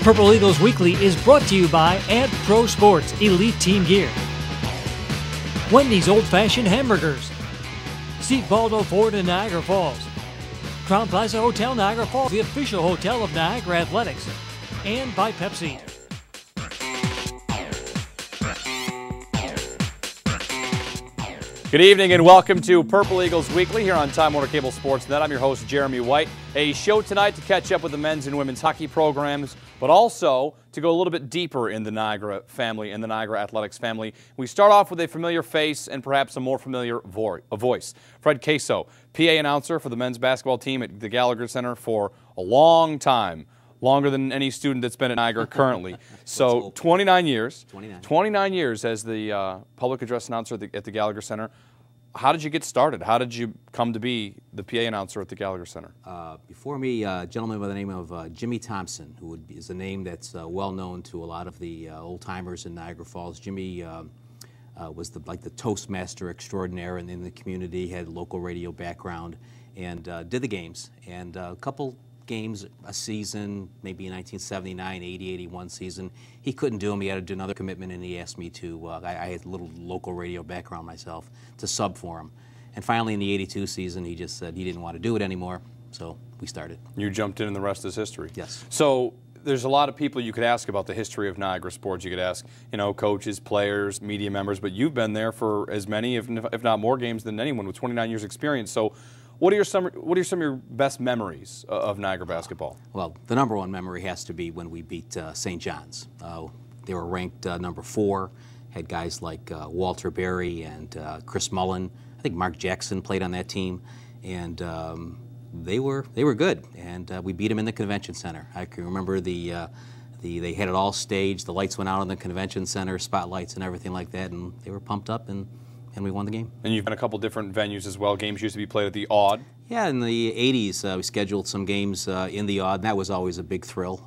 Purple Eagles Weekly is brought to you by Ant Pro Sports Elite Team Gear, Wendy's Old Fashioned Hamburgers, Steve Baldo Ford in Niagara Falls, Crown Plaza Hotel Niagara Falls, the official hotel of Niagara Athletics, and by Pepsi. Good evening and welcome to Purple Eagles Weekly here on Time Warner Cable Sports Net. I'm your host, Jeremy White. A show tonight to catch up with the men's and women's hockey programs, but also to go a little bit deeper in the Niagara family and the Niagara Athletics family. We start off with a familiar face and perhaps a more familiar voice. Fred Caso, PA announcer for the men's basketball team at the Gallagher Center for a long time. Longer than any student that's been at Niagara currently. So 29 years. 29 years as the public address announcer at the Gallagher Center. How did you get started? How did you come to be the PA announcer at the Gallagher Center? Before me, a gentleman by the name of Jimmy Thompson, who is a name that's well known to a lot of the old-timers in Niagara Falls. Jimmy was like the Toastmaster extraordinaire in the community, had a local radio background, and did the games. And a couple games a season, maybe in 1979, 80, 81 season. He couldn't do them. He had to do another commitment, and he asked me to, I had a little local radio background myself, to sub for him. And finally in the 82 season, he just said he didn't want to do it anymore, so we started. You jumped in and the rest is history. Yes. So there's a lot of people you could ask about the history of Niagara sports. You could ask, coaches, players, media members, but you've been there for as many, if not more games than anyone with 29 years experience. So What are some of your best memories of Niagara basketball? Well, the number one memory has to be when we beat St. John's. They were ranked number 4, had guys like Walter Berry and Chris Mullen. I think Mark Jackson played on that team, and they were good. And we beat them in the convention center. I can remember they had it all staged. The lights went out in the convention center, spotlights and everything like that, and they were pumped up and we won the game. And you've been a couple different venues as well. Games used to be played at the Odd. Yeah, in the 80s, we scheduled some games in the Odd. That was always a big thrill.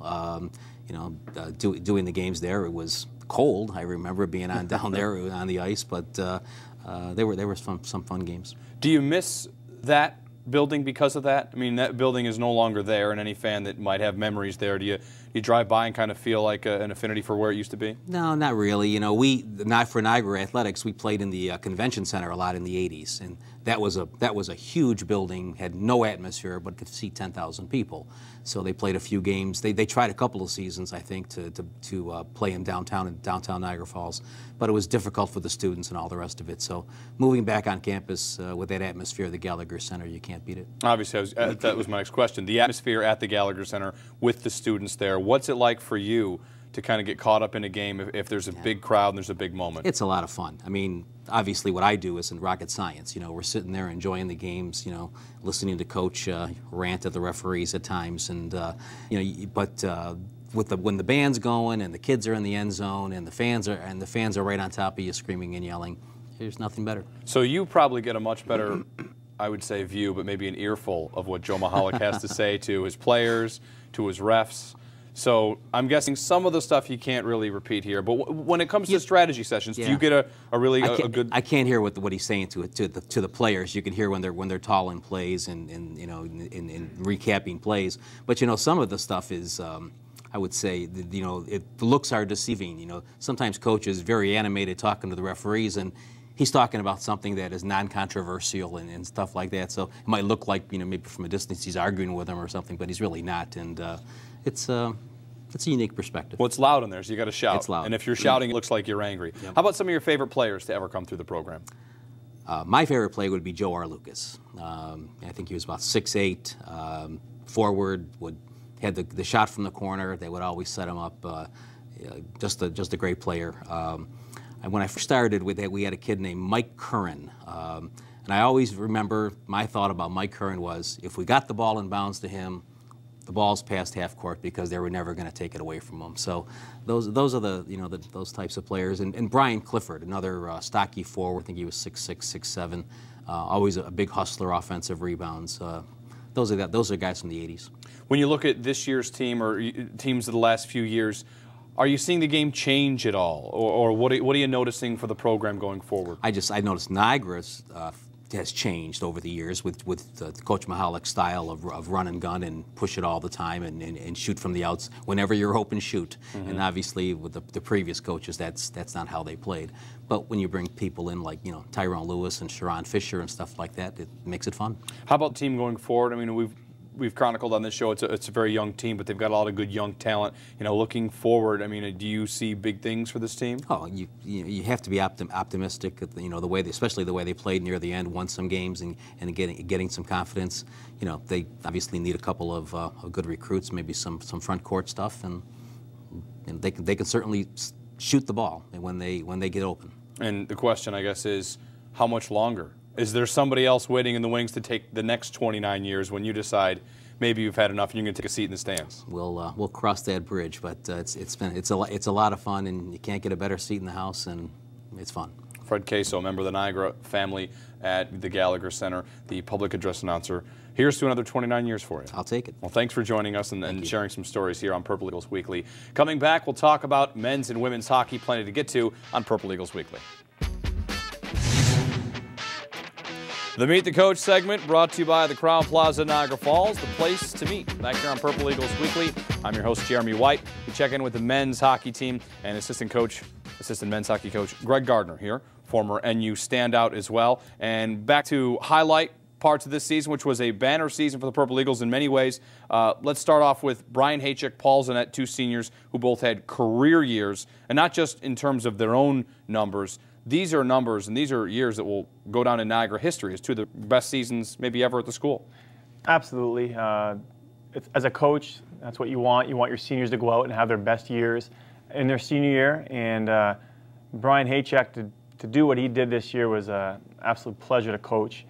Doing the games there, it was cold. I remember being down there on the ice, but there were some fun games. Do you miss that building because of that? I mean, that building is no longer there, and any fan that might have memories there, do you drive by and kind of feel like an affinity for where it used to be? No, not really. Not for Niagara Athletics, we played in the convention center a lot in the 80s, and that was a huge building, had no atmosphere, but could seat 10,000 people. So they played a few games. They tried a couple of seasons, I think, to play in downtown Niagara Falls, but it was difficult for the students and all the rest of it. So moving back on campus with that atmosphere of the Gallagher Center, you can't beat it. Obviously, that was my next question. The atmosphere at the Gallagher Center with the students there, what's it like for you to kind of get caught up in a game if there's a big crowd and there's a big moment? It's a lot of fun. I mean, obviously what I do isn't rocket science. We're sitting there enjoying the games, listening to Coach rant at the referees at times, and when the band's going and the kids are in the end zone and the fans are right on top of you screaming and yelling, there's nothing better. So you probably get a much better, I would say, view, but maybe an earful of what Joe Mahalik has to say to his players, to his refs. So I'm guessing some of the stuff you can't really repeat here. But when it comes to strategy sessions, do you get a really good? I can't hear what he's saying to the players. You can hear when they're calling plays and in recapping plays. But some of the stuff is. I would say, the looks are deceiving. Sometimes Coach is very animated talking to the referees, and he's talking about something that is non-controversial and stuff like that. So it might look like, maybe from a distance he's arguing with them or something, but he's really not. And it's a unique perspective. Well, it's loud in there, so you got to shout. It's loud. And if you're shouting, it looks like you're angry. Yep. How about some of your favorite players to ever come through the program? My favorite player would be Joe R. Lucas. I think he was about 6'8", forward, had the shot from the corner. They would always set him up. Just a great player. And when I first started with that, we had a kid named Mike Curran. And I always remember my thought about Mike Curran was, if we got the ball in bounds to him, the ball's past half court because they were never going to take it away from him. So those are those types of players. And Brian Clifford, another stocky forward. I think he was 6'6", 6'7", always a big hustler, offensive rebounds. Those are guys from the 80s. When you look at this year's team or teams of the last few years, are you seeing the game change at all, or what are you noticing for the program going forward? I noticed Niagara's has changed over the years with Coach Mihalik's style of run and gun and push it all the time and shoot from the outs whenever you're open, shoot. And obviously with the previous coaches, that's not how they played. But when you bring people in like Tyrone Lewis and Sharon Fisher and stuff like that, it makes it fun. How about the team going forward? I mean, we've chronicled on this show it's a very young team, but they've got a lot of good young talent. Looking forward, I mean, do you see big things for this team? Oh, you have to be optimistic. The way especially the way they played near the end, won some games and getting some confidence. They obviously need a couple of good recruits, maybe some front court stuff, and they can certainly shoot the ball when they get open. And the question, I guess, is how much longer? Is there somebody else waiting in the wings to take the next 29 years when you decide maybe you've had enough and you're going to take a seat in the stands? We'll cross that bridge, but it's a lot of fun, and you can't get a better seat in the house, and it's fun. Fred Caso, member of the Niagara family at the Gallagher Center, the public address announcer. Here's to another 29 years for you. I'll take it. Well, thanks for joining us and sharing some stories here on Purple Eagles Weekly. Coming back, we'll talk about men's and women's hockey, plenty to get to on Purple Eagles Weekly. The Meet the Coach segment brought to you by the Crown Plaza Niagara Falls, the place to meet. Back here on Purple Eagles Weekly, I'm your host, Jeremy White. We check in with the men's hockey team and assistant men's hockey coach Greg Gardner here, former NU standout as well. And back to highlight parts of this season, which was a banner season for the Purple Eagles in many ways. Let's start off with Brian Haychik, Paul Zanette, two seniors who both had career years, and not just in terms of their own numbers. These are numbers and these are years that will go down in Niagara history as two of the best seasons maybe ever at the school. Absolutely. As a coach, that's what you want. You want your seniors to go out and have their best years in their senior year. And Brian Haychik, to do what he did this year was an absolute pleasure to coach.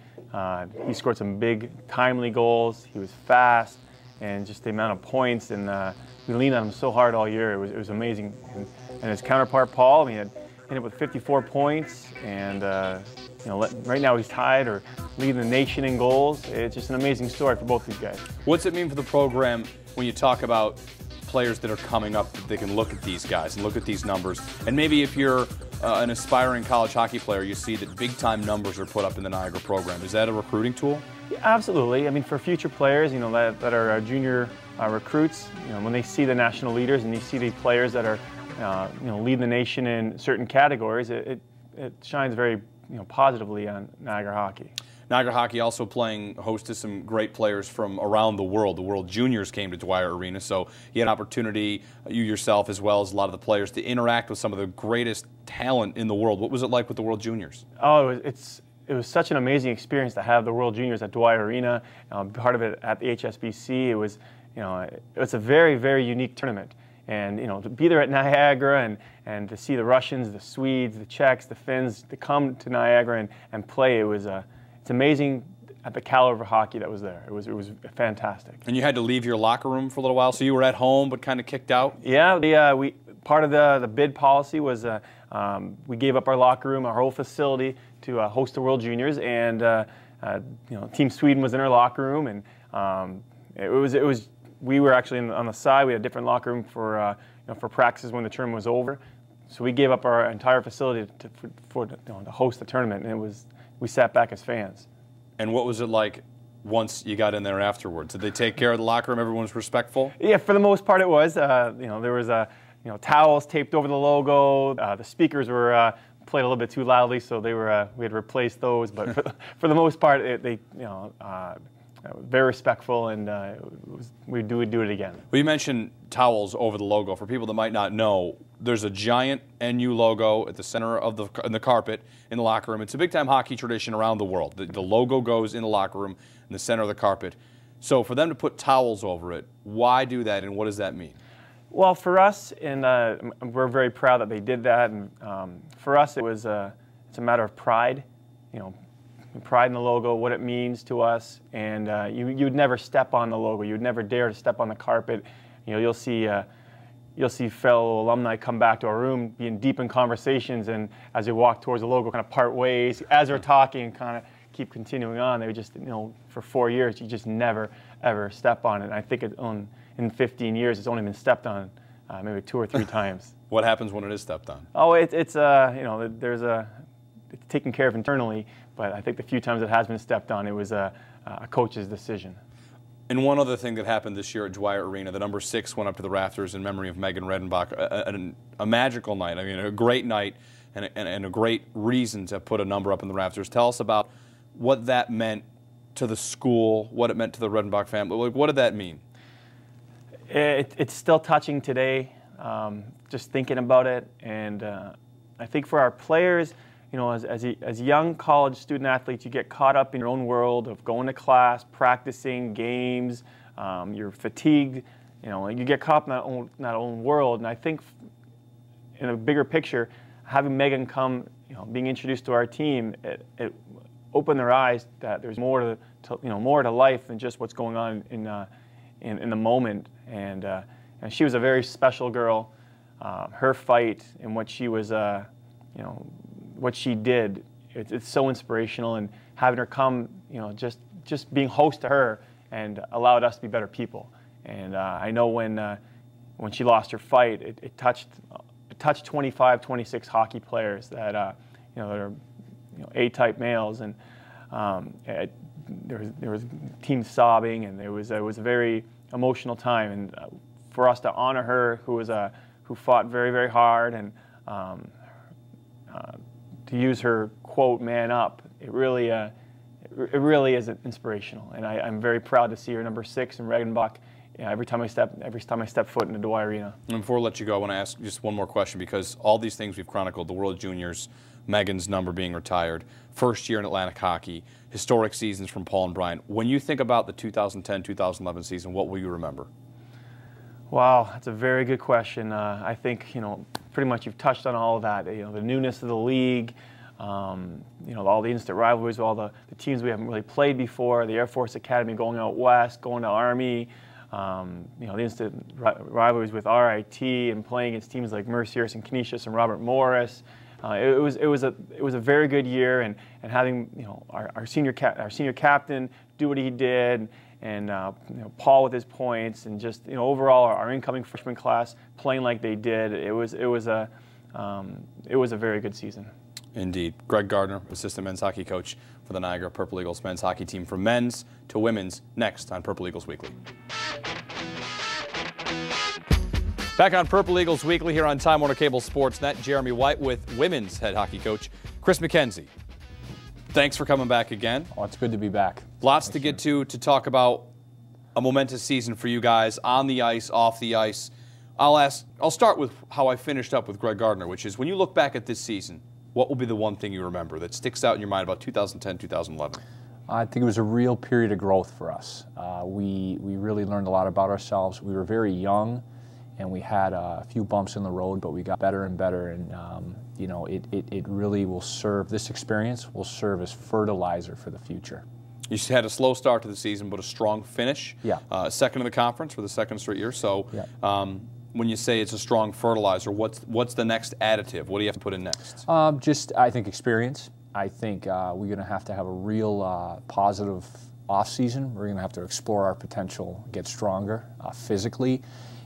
He scored some big, timely goals. He was fast, and just the amount of points. And we leaned on him so hard all year. It was amazing. And his counterpart, Paul, he ended up with 54 points, and right now he's tied or leading the nation in goals. It's just an amazing story for both these guys. What's it mean for the program when you talk about players that are coming up, that they can look at these guys and look at these numbers? And maybe if you're an aspiring college hockey player, you see that big-time numbers are put up in the Niagara program. Is that a recruiting tool? Yeah, absolutely. I mean, for future players, that are junior recruits, when they see the national leaders and you see the players that are lead the nation in certain categories, it shines very positively on Niagara hockey. Niagara hockey also playing host to some great players from around the world. The World Juniors came to Dwyer Arena, so you had an opportunity, you yourself as well as a lot of the players, to interact with some of the greatest talent in the world. What was it like with the World Juniors? Oh, it was such an amazing experience to have the World Juniors at Dwyer Arena, part of it at the HSBC. It was a very, very unique tournament. And to be there at Niagara and to see the Russians, the Swedes, the Czechs, the Finns to come to Niagara and play, it's amazing at the caliber of hockey that was there. It was fantastic. And you had to leave your locker room for a little while, so you were at home but kind of kicked out? Yeah, part of the bid policy was we gave up our locker room, our whole facility, to host the World Juniors, and Team Sweden was in our locker room, and we were actually on the side. We had a different locker room for practices when the tournament was over. So we gave up our entire facility to host the tournament, and we sat back as fans. And what was it like once you got in there afterwards? Did they take care of the locker room? Everyone was respectful? Yeah, for the most part it was. There was towels taped over the logo. The speakers were played a little bit too loudly, so we had to replace those. But for the most part, they very respectful, and we would do it again. Well, you mentioned towels over the logo. For people that might not know, there's a giant NU logo at the center of the carpet in the locker room. It's a big-time hockey tradition around the world. The logo goes in the locker room in the center of the carpet. So for them to put towels over it, why do that, and what does that mean? Well, for us, and we're very proud that they did that. And for us, it's a matter of pride. Pride in the logo, what it means to us, and you'd never step on the logo. You'd never dare to step on the carpet. You'll see fellow alumni come back to our room, being deep in conversations, and as they walk towards the logo, kind of part ways. As they're talking, kind of keep continuing on. They would just, for 4 years, you just never ever step on it. And I think in 15 years, it's only been stepped on maybe 2 or 3 times. What happens when it is stepped on? Oh, it's taken care of internally, but I think the few times it has been stepped on, it was a coach's decision. And one other thing that happened this year at Dwyer Arena, the number 6 went up to the rafters in memory of Megan Redenbach. A magical night. I mean, a great night and a great reason to put a number up in the rafters. Tell us about what that meant to the school, what it meant to the Redenbach family. Like, what did that mean? It's still touching today, just thinking about it. And I think for our players, you know, as young college student athletes, you get caught up in your own world of going to class, practicing, games, you're fatigued, you know, you get caught up in that own world. And I think in a bigger picture, having Megan come, you know, being introduced to our team, it opened their eyes that there's more to life than just what's going on in the moment. And she was a very special girl. Her fight and what she was, you know, what she did, it's so inspirational. And having her come, you know, just being host to her and allowed us to be better people. And I know when she lost her fight, it touched 25, 26 hockey players that you know, that are, you know, A-type males, and there was teams sobbing, and it was a very emotional time. And for us to honor her, who fought very, very hard, and to use her quote, "Man up," it really is inspirational. And I'm very proud to see her number 6 in Redenbach. Yeah, every time I step foot into Dwyer Arena. And before I let you go, I want to ask just one more question, because all these things we've chronicled, the World Juniors, Megan's number being retired, first year in Atlantic hockey, historic seasons from Paul and Brian. When you think about the 2010-2011 season, what will you remember? Wow, that's a very good question. I think, you know, pretty much you've touched on all of that. You know, the newness of the league, you know, all the instant rivalries with all the teams we haven't really played before, the Air Force Academy going out west, going to Army, you know, the instant rivalries with RIT and playing against teams like Mercyhurst and Canisius and Robert Morris. It was a very good year, and having, you know, our senior captain do what he did, and you know, Paul with his points, and just, you know, overall our incoming freshman class playing like they did. It was a very good season. Indeed. Greg Gardner, assistant men's hockey coach for the Niagara Purple Eagles men's hockey team, from men's to women's, next on Purple Eagles Weekly. Back on Purple Eagles Weekly here on Time Warner Cable Sportsnet, Jeremy White with women's head hockey coach Chris McKenzie. Thanks for coming back again. Oh, it's good to be back. Lots to get to talk about a momentous season for you guys on the ice, off the ice. I'll start with how I finished up with Greg Gardner, which is, when you look back at this season, what will be the one thing you remember that sticks out in your mind about 2010-2011? I think it was a real period of growth for us. We really learned a lot about ourselves. We were very young, and we had a few bumps in the road, but we got better and better. And you know, it really will serve, this experience will serve as fertilizer for the future. You had a slow start to the season, but a strong finish. Yeah. Second in the conference for the second straight year. So yeah. When you say it's a strong fertilizer, what's the next additive? What do you have to put in next? Just, I think, experience. I think we're going to have a real positive off season. We're going to have to explore our potential, get stronger physically.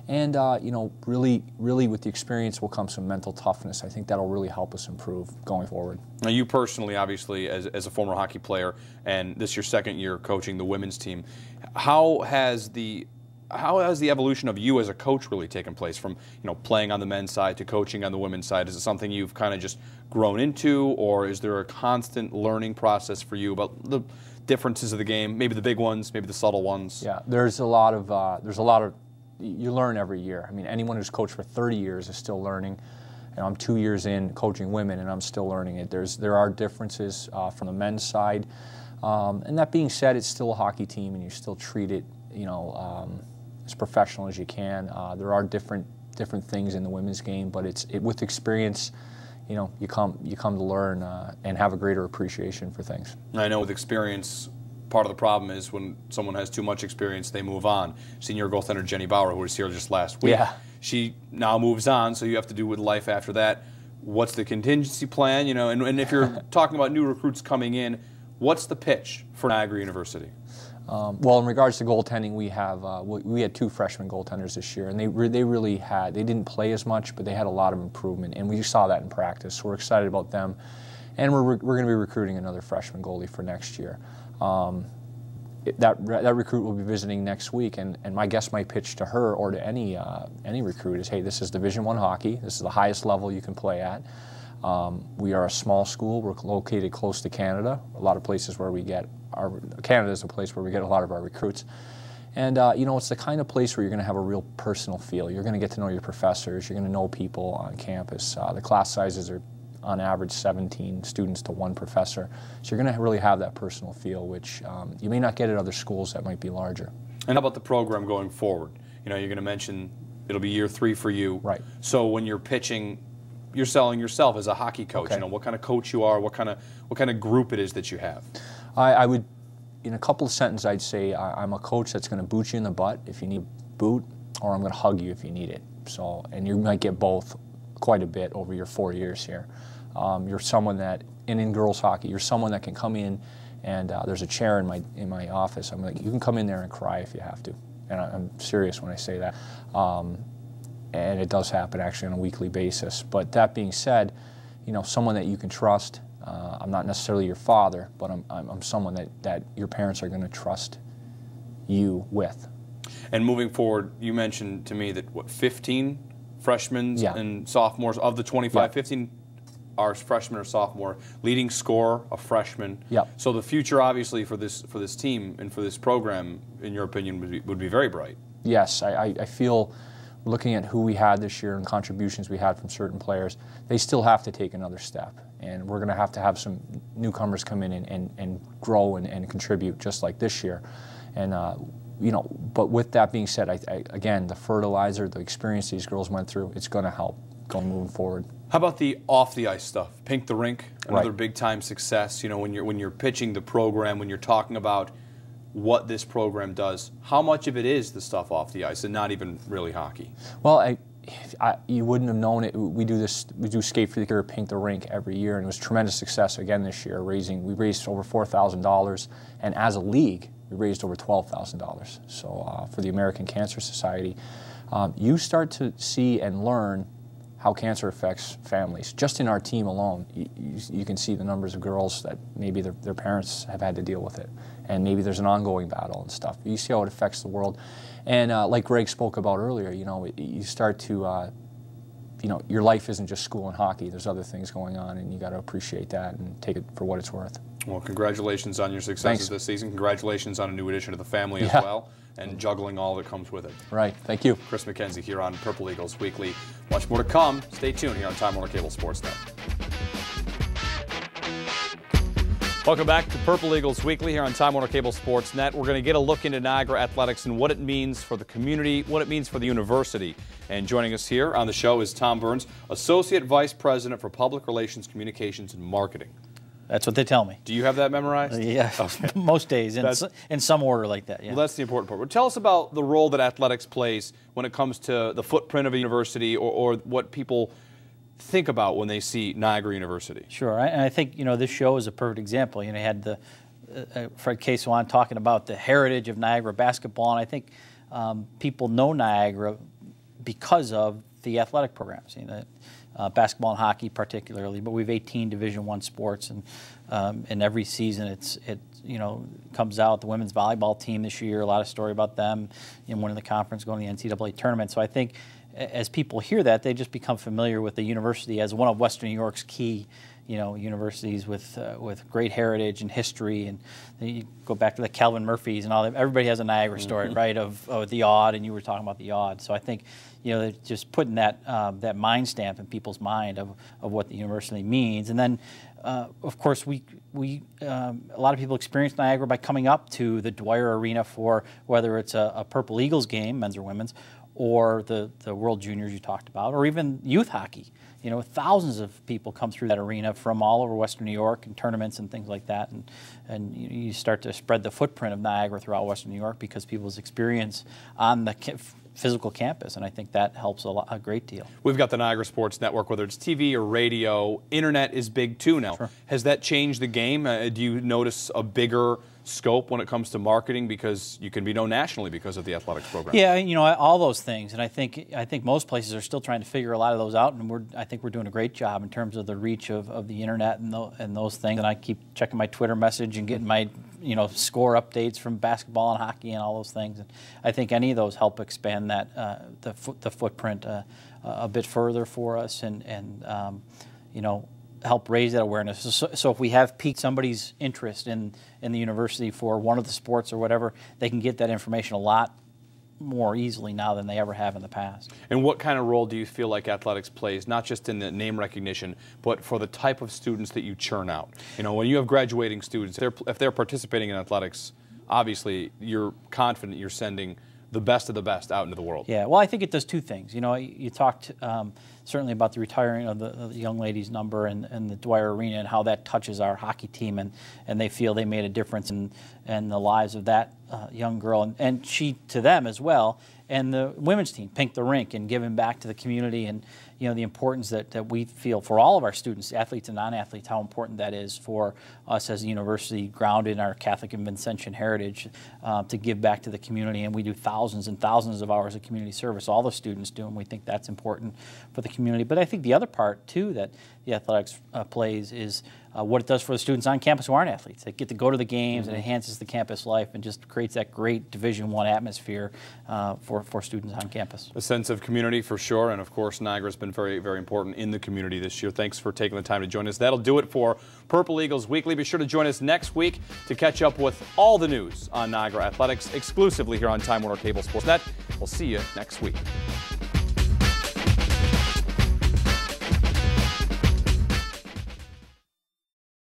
And, you know, really with the experience will come some mental toughness. I think that'll really help us improve going forward. Now, you personally, obviously, as a former hockey player, and this is your second year coaching the women's team, how has the evolution of you as a coach really taken place, from, you know, playing on the men's side to coaching on the women's side? Is it something you've kind of just grown into, or is there a constant learning process for you about the differences of the game, maybe the big ones, maybe the subtle ones? Yeah, there's a lot of you learn every year. I mean, anyone who's coached for 30 years is still learning. And I'm 2 years in coaching women, and I'm still learning it. There are differences from the men's side. And that being said, it's still a hockey team, and you still treat it, you know, as professional as you can. There are different things in the women's game, but with experience, you know, you come to learn and have a greater appreciation for things. I know with experience, part of the problem is when someone has too much experience, they move on. Senior goaltender Jenny Bauer, who was here just last week, yeah, she now moves on, so you have to do with life after that. What's the contingency plan? You know, and if you're talking about new recruits coming in, what's the pitch for Niagara University? Well, in regards to goaltending, we had 2 freshman goaltenders this year, and they didn't play as much, but they had a lot of improvement, and we saw that in practice. So we're excited about them. And we're going to be recruiting another freshman goalie for next year. That recruit will be visiting next week, and my guess, my pitch to her or to any recruit is, hey, this is Division I hockey. This is the highest level you can play at. We are a small school. We're located close to Canada. A lot of places where we get Canada is a place where we get a lot of our recruits. And you know, it's the kind of place where you're going to have a real personal feel. You're going to get to know your professors. You're going to know people on campus. The class sizes are on average 17 students to one professor. So you're going to really have that personal feel, which you may not get at other schools that might be larger. And how about the program going forward? You know, you're going to mention it'll be year 3 for you. Right. So when you're pitching, you're selling yourself as a hockey coach. Okay. You know, what kind of coach you are, what kind of group it is that you have. I would, in a couple of sentences, I'd say I'm a coach that's going to boot you in the butt if you need boot, or I'm going to hug you if you need it. So, and you might get both quite a bit over your 4 years here. You're someone that, and in girls hockey, you're someone that can come in, and there's a chair in my office. I'm like, you can come in there and cry if you have to, and I'm serious when I say that. And it does happen actually on a weekly basis. But that being said, you know, someone that you can trust. I'm not necessarily your father, but I'm someone that your parents are going to trust you with. And moving forward, you mentioned to me that, what, 15 freshmen and sophomores of the 25, 15 are freshmen or sophomore, leading scorer, a freshman. Yep. So the future, obviously, for this team and for this program, in your opinion, would be very bright. Yes, I feel, looking at who we had this year and contributions we had from certain players, they still have to take another step. And we're going to have some newcomers come in and grow and contribute just like this year. And, you know, but with that being said, again, the fertilizer, the experience these girls went through, it's going to help moving forward. How about the off-the-ice stuff? Pink the Rink, another Right. big-time success. You know, when you're pitching the program, when you're talking about what this program does, how much of it is the stuff off the ice and not even really hockey? Well, you wouldn't have known it. We do Skate for the Cure, Pink the Rink every year, and it was tremendous success again this year. We raised over $4,000, and as a league, we raised over $12,000. So for the American Cancer Society, you start to see and learn how cancer affects families. Just in our team alone, you can see the numbers of girls that maybe their parents have had to deal with it, and maybe there's an ongoing battle and stuff. You see how it affects the world. And like Greg spoke about earlier, you know, you start to, you know, your life isn't just school and hockey. There's other things going on, and you got to appreciate that and take it for what it's worth. Well, congratulations on your successes this season. Congratulations on a new addition to the family as well, and juggling all that comes with it. Right. Thank you. Chris McKenzie here on Purple Eagles Weekly. Much more to come. Stay tuned here on Time Warner Cable Sports Net. Welcome back to Purple Eagles Weekly here on Time Warner Cable Sports Net. We're going to get a look into Niagara athletics and what it means for the community, what it means for the university. And joining us here on the show is Tom Burns, Associate Vice President for Public Relations, Communications, and Marketing. That's what they tell me. Do you have that memorized? Yeah, most days, in some order like that, yeah. Well, that's the important part. Well, tell us about the role that athletics plays when it comes to the footprint of a university, or what people think about when they see Niagara University. Sure, and I think, you know, this show is a perfect example. You know, you had the Fred Caso on talking about the heritage of Niagara basketball, and I think people know Niagara because of the athletic programs. You know, basketball and hockey particularly, but we have 18 Division I sports, and every season it you know, comes out. The women's volleyball team this year, a lot of story about them, you know, winning the conference, going to the NCAA tournament. So I think as people hear that, they just become familiar with the university as one of Western New York's key, you know, universities with great heritage and history. And then you go back to the Calvin Murphys and all that. Everybody has a Niagara story, right? Of the Odd, and you were talking about the Odd. So I think, you know, just putting that that mind stamp in people's mind of what the university means. And then, of course, we a lot of people experience Niagara by coming up to the Dwyer Arena for whether it's a Purple Eagles game, men's or women's, or the World Juniors you talked about, or even youth hockey. You know, thousands of people come through that arena from all over Western New York and tournaments and things like that, and you start to spread the footprint of Niagara throughout Western New York because people's experience on the physical campus, and I think that helps a great deal. We've got the Niagara Sports Network, whether it's TV or radio. Internet is big too now. Sure. Has that changed the game? Do you notice a bigger scope when it comes to marketing, because you can be known nationally because of the athletics program? Yeah, you know, all those things, and I think most places are still trying to figure a lot of those out, and I think we're doing a great job in terms of the reach of the internet and those things. And I keep checking my Twitter message and getting my score updates from basketball and hockey and all those things. And I think any of those help expand that the footprint a bit further for us, and help raise that awareness. So if we have piqued somebody's interest in the university for one of the sports or whatever, they can get that information a lot more easily now than they ever have in the past. And what kind of role do you feel like athletics plays, not just in the name recognition, but for the type of students that you churn out? When you have graduating students, if they're participating in athletics, obviously you're confident you're sending the best of the best out into the world. Yeah, well, I think it does two things. You talked certainly about the retiring of the young ladies number and the Dwyer Arena and how that touches our hockey team, and they feel they made a difference in the lives of that young girl, and she to them as well. And the women's team, Pink the Rink, and giving back to the community, and the importance that we feel for all of our students, athletes and non-athletes, how important that is for us as a university grounded in our Catholic and Vincentian heritage to give back to the community. And we do thousands and thousands of hours of community service. All the students do, and we think that's important for the community. But I think the other part, too, that the athletics plays is what it does for the students on campus who aren't athletes. They get to go to the games, and it enhances the campus life and just creates that great Division I atmosphere for students on campus. A sense of community for sure, and of course Niagara's been very, very important in the community this year. Thanks for taking the time to join us. That'll do it for Purple Eagles Weekly. Be sure to join us next week to catch up with all the news on Niagara athletics exclusively here on Time Warner Cable Sports Net. We'll see you next week.